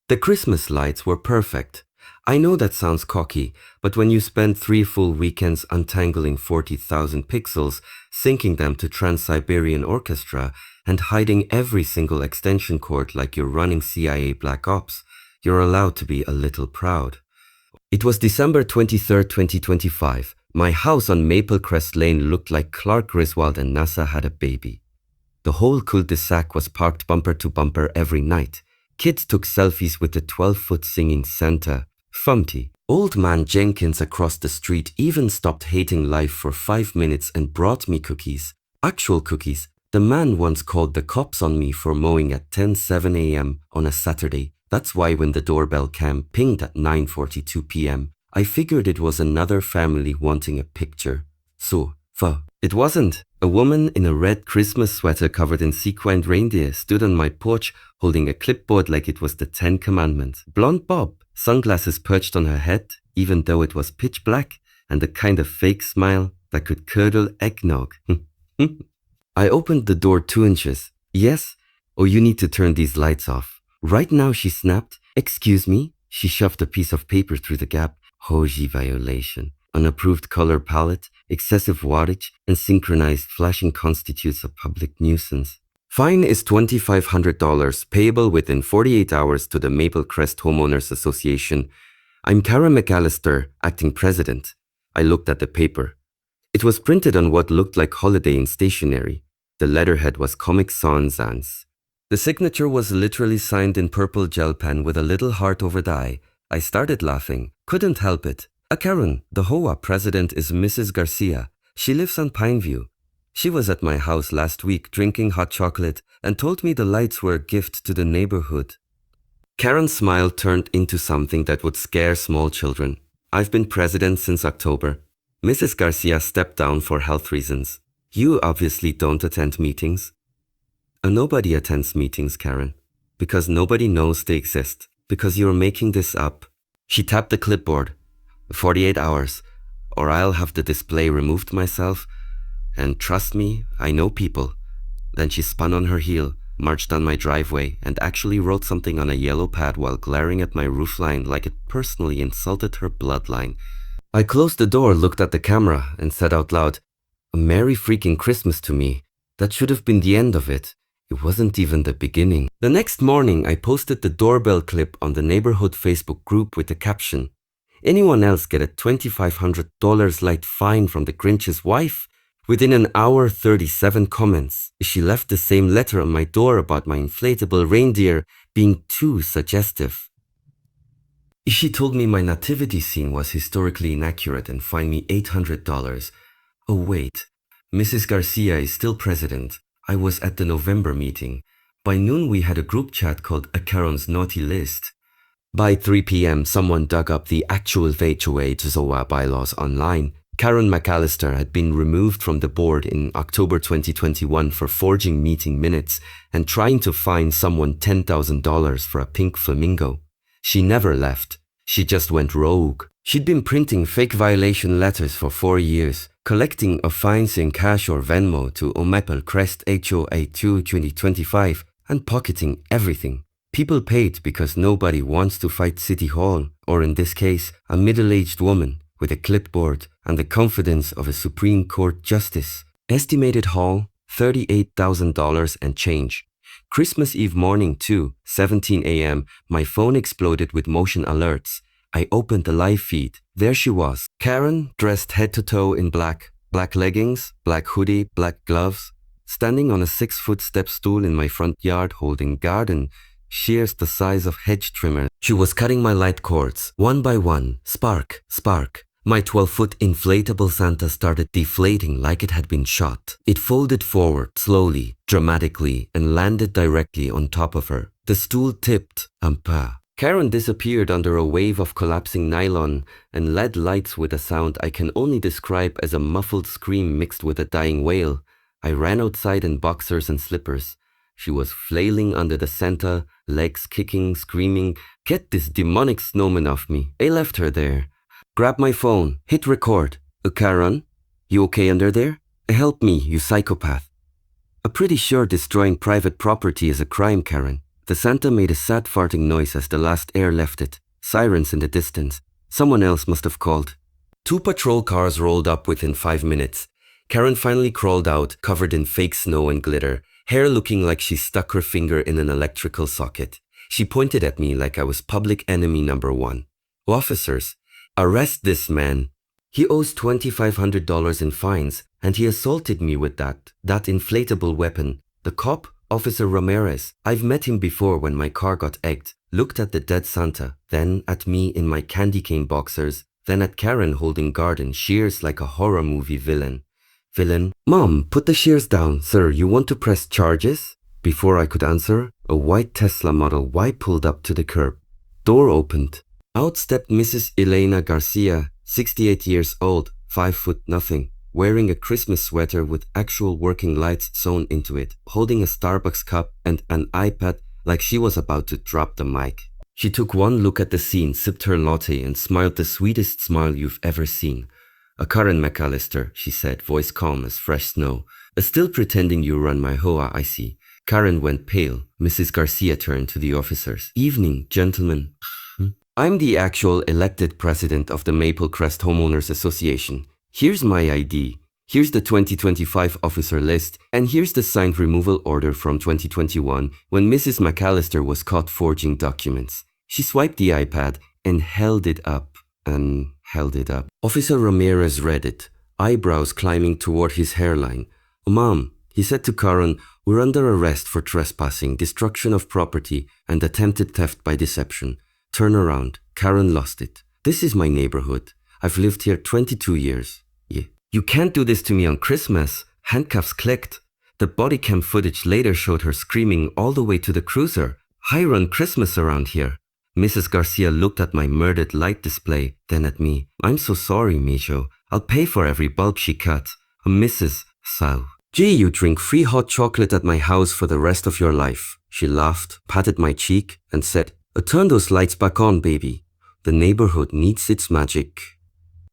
The Christmas lights were perfect. I know that sounds cocky, but when you spend 3 full weekends untangling 40,000 pixels, syncing them to Trans-Siberian Orchestra, and hiding every single extension cord like you're running CIA Black Ops, you're allowed to be a little proud. It was December 23rd, 2025. My house on Maple Crest Lane looked like Clark Griswold and NASA had a baby. The whole cul-de-sac was parked bumper to bumper every night. Kids took selfies with the 12-foot singing Santa. Fumty. Old man Jenkins across the street even stopped hating life for 5 minutes and brought me cookies. Actual cookies. The man once called the cops on me for mowing at 10:07 a.m. on a Saturday. That's why when the doorbell cam pinged at 9:42 p.m., I figured it was another family wanting a picture. It wasn't. A woman in a red Christmas sweater covered in sequined reindeer stood on my porch holding a clipboard like it was the 10 Commandments. Blonde bob, sunglasses perched on her head, even though it was pitch black, and the kind of fake smile that could curdle eggnog. I opened the door 2 inches. Yes? Oh, you need to turn these lights off. Right now, she snapped. Excuse me? She shoved a piece of paper through the gap. HOA violation. Unapproved color palette, excessive wattage, and synchronized flashing constitutes a public nuisance. Fine is $2,500, payable within 48 hours to the Maple Crest Homeowners Association. I'm Karen McAllister, acting president. I looked at the paper. It was printed on what looked like Holiday Inn stationery. The letterhead was Comic Sans. The signature was literally signed in purple gel pen with a little heart over the eye. I started laughing. Couldn't help it. Karen, the HOA President, is Mrs. Garcia. She lives on Pineview. She was at my house last week drinking hot chocolate and told me the lights were a gift to the neighborhood. Karen's smile turned into something that would scare small children. I've been president since October. Mrs. Garcia stepped down for health reasons. You obviously don't attend meetings. Nobody attends meetings, Karen, because nobody knows they exist, because you're making this up. She tapped the clipboard. 48 hours, or I'll have the display removed myself. And trust me, I know people. Then she spun on her heel, marched down my driveway, and actually wrote something on a yellow pad while glaring at my roofline like it personally insulted her bloodline. I closed the door, looked at the camera, and said out loud, "A Merry freaking Christmas to me. That should have been the end of it. It wasn't even the beginning." The next morning, I posted the doorbell clip on the neighborhood Facebook group with the caption, "Anyone else get a $2,500 light fine from the Grinch's wife?" Within an hour, 37 comments. She left the same letter on my door about my inflatable reindeer being too suggestive. She told me my nativity scene was historically inaccurate and fined me $800. Oh wait, Mrs. Garcia is still president. I was at the November meeting. By noon we had a group chat called A Karen's Naughty List. By 3 p.m. someone dug up the actual HOA bylaws online. Karen McAllister had been removed from the board in October 2021 for forging meeting minutes and trying to fine someone $10,000 for a pink flamingo. She never left. She just went rogue. She'd been printing fake violation letters for 4 years, collecting fines in cash or Venmo to Maple Crest HOA 2 2025, and pocketing everything. People paid because nobody wants to fight City Hall, or in this case, a middle-aged woman with a clipboard and the confidence of a Supreme Court justice. Estimated haul, $38,000 and change. Christmas Eve morning too, 17 a.m., my phone exploded with motion alerts. I opened the live feed. There she was. Karen, dressed head to toe in black. Black leggings, black hoodie, black gloves. Standing on a 6-foot step stool in my front yard holding garden shears the size of hedge trimmer. She was cutting my light cords, one by one. Spark, spark. My 12-foot inflatable Santa started deflating like it had been shot. It folded forward slowly, dramatically, and landed directly on top of her. The stool tipped. Karen disappeared under a wave of collapsing nylon and LED lights with a sound I can only describe as a muffled scream mixed with a dying wail. I ran outside in boxers and slippers. She was flailing under the Santa, legs kicking, screaming, "Get this demonic snowman off me." I left her there. Grab my phone, hit record. Karen, you okay under there? Help me, you psychopath. I'm pretty sure destroying private property is a crime, Karen. The Santa made a sad farting noise as the last air left it. Sirens in the distance. Someone else must have called. 2 patrol cars rolled up within 5 minutes. Karen finally crawled out, covered in fake snow and glitter, hair looking like she stuck her finger in an electrical socket. She pointed at me like I was public enemy number 1. Officers, arrest this man. He owes $2,500 in fines, and he assaulted me with that inflatable weapon. The cop, Officer Ramirez, I've met him before when my car got egged, looked at the dead Santa, then at me in my candy cane boxers, then at Karen holding garden shears like a horror movie villain. Mom, put the shears down, sir, you want to press charges? Before I could answer, a white Tesla Model Y pulled up to the curb. Door opened. Out stepped Mrs. Elena Garcia, 68 years old, 5 foot nothing, wearing a Christmas sweater with actual working lights sewn into it, holding a Starbucks cup and an iPad like she was about to drop the mic. She took one look at the scene, sipped her latte, and smiled the sweetest smile you've ever seen. A Karen McAllister, she said, voice calm as fresh snow. Still pretending you run my HOA, I see. Karen went pale. Mrs. Garcia turned to the officers. Evening, gentlemen. I'm the actual elected president of the Maple Crest Homeowners Association. Here's my ID. Here's the 2025 officer list, and here's the signed removal order from 2021 when Mrs. McAllister was caught forging documents. She swiped the iPad and held it up. Officer Ramirez read it, eyebrows climbing toward his hairline. Mom, he said to Karen, we're under arrest for trespassing, destruction of property, and attempted theft by deception. Turn around. Karen lost it. This is my neighborhood. I've lived here 22 years. Yeah. You can't do this to me on Christmas. Handcuffs clicked. The bodycam footage later showed her screaming all the way to the cruiser. I run Christmas around here. Mrs. Garcia looked at my murdered light display, then at me. I'm so sorry, Mijo. I'll pay for every bulb she cut. Mrs. Sal. Gee, you drink free hot chocolate at my house for the rest of your life. She laughed, patted my cheek, and said, turn those lights back on, baby. The neighborhood needs its magic.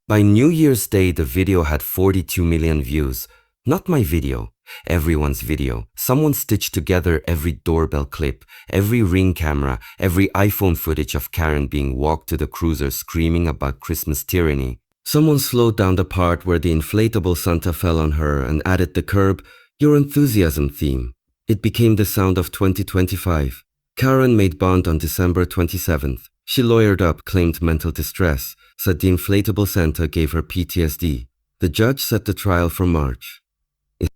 By New Year's Day, the video had 42 million views. Not my video. Everyone's video. Someone stitched together every doorbell clip, every Ring camera, every iPhone footage of Karen being walked to the cruiser screaming about Christmas tyranny. Someone slowed down the part where the inflatable Santa fell on her and added the curb, your enthusiasm theme. It became the sound of 2025. Karen made bond on December 27th. She lawyered up, claimed mental distress, said the inflatable Santa gave her PTSD. The judge set the trial for March.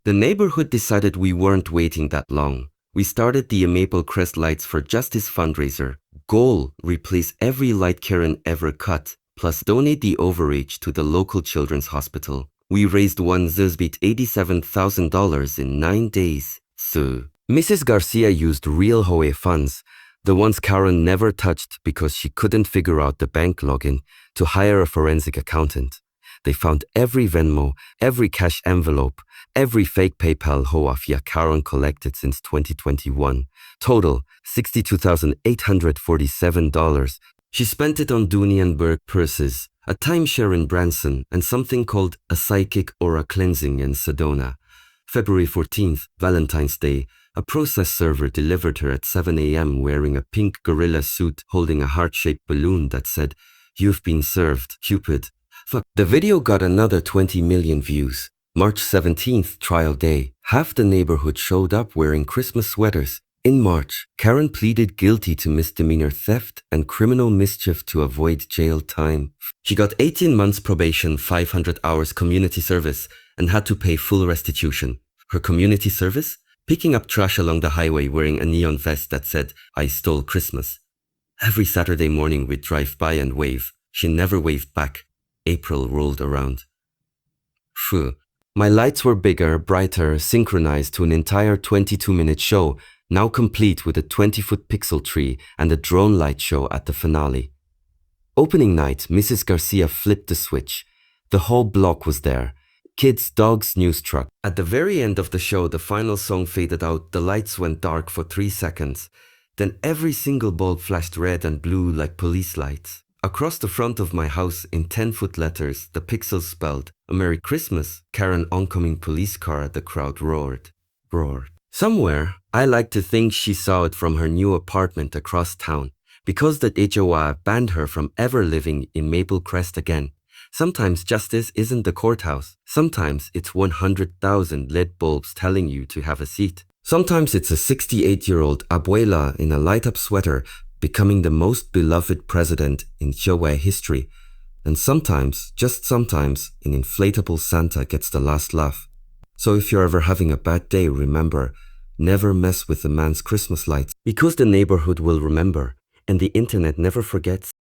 The neighborhood decided we weren't waiting that long. We started the Maple Crest Lights for Justice fundraiser. Goal, replace every light Karen ever cut, plus donate the overage to the local children's hospital. We raised $87,000 in 9 days. So, Mrs. Garcia used real HOA funds, the ones Karen never touched because she couldn't figure out the bank login, to hire a forensic accountant. They found every Venmo, every cash envelope, every fake PayPal HOA via Karen collected since 2021. Total, $62,847. She spent it on Dooney and Burke purses, a timeshare in Branson, and something called a psychic aura cleansing in Sedona. February 14th, Valentine's Day, a process server delivered her at 7 a.m. wearing a pink gorilla suit holding a heart-shaped balloon that said, "You've been served, Cupid." The video got another 20 million views. March 17th, trial day. Half the neighborhood showed up wearing Christmas sweaters. In March, Karen pleaded guilty to misdemeanor theft and criminal mischief to avoid jail time. She got 18 months probation, 500 hours community service, and had to pay full restitution. Her community service? Picking up trash along the highway wearing a neon vest that said, "I stole Christmas." Every Saturday morning we'd drive by and wave. She never waved back. April rolled around. Phew. My lights were bigger, brighter, synchronized to an entire 22-minute show, now complete with a 20-foot pixel tree and a drone light show at the finale. Opening night, Mrs. Garcia flipped the switch. The whole block was there. Kids, dogs, news truck. At the very end of the show, the final song faded out, the lights went dark for 3 seconds. Then every single bulb flashed red and blue like police lights. Across the front of my house in 10-foot letters, the pixels spelled, "A Merry Christmas." Karen oncoming police car. The crowd roared. Somewhere, I like to think she saw it from her new apartment across town, because that HOA banned her from ever living in Maple Crest again. Sometimes justice isn't the courthouse. Sometimes it's 100,000 LED bulbs telling you to have a seat. Sometimes it's a 68-year-old abuela in a light-up sweater becoming the most beloved president in HOA history. And sometimes, just sometimes, an inflatable Santa gets the last laugh. So if you're ever having a bad day, remember, never mess with the man's Christmas lights, because the neighborhood will remember, and the internet never forgets.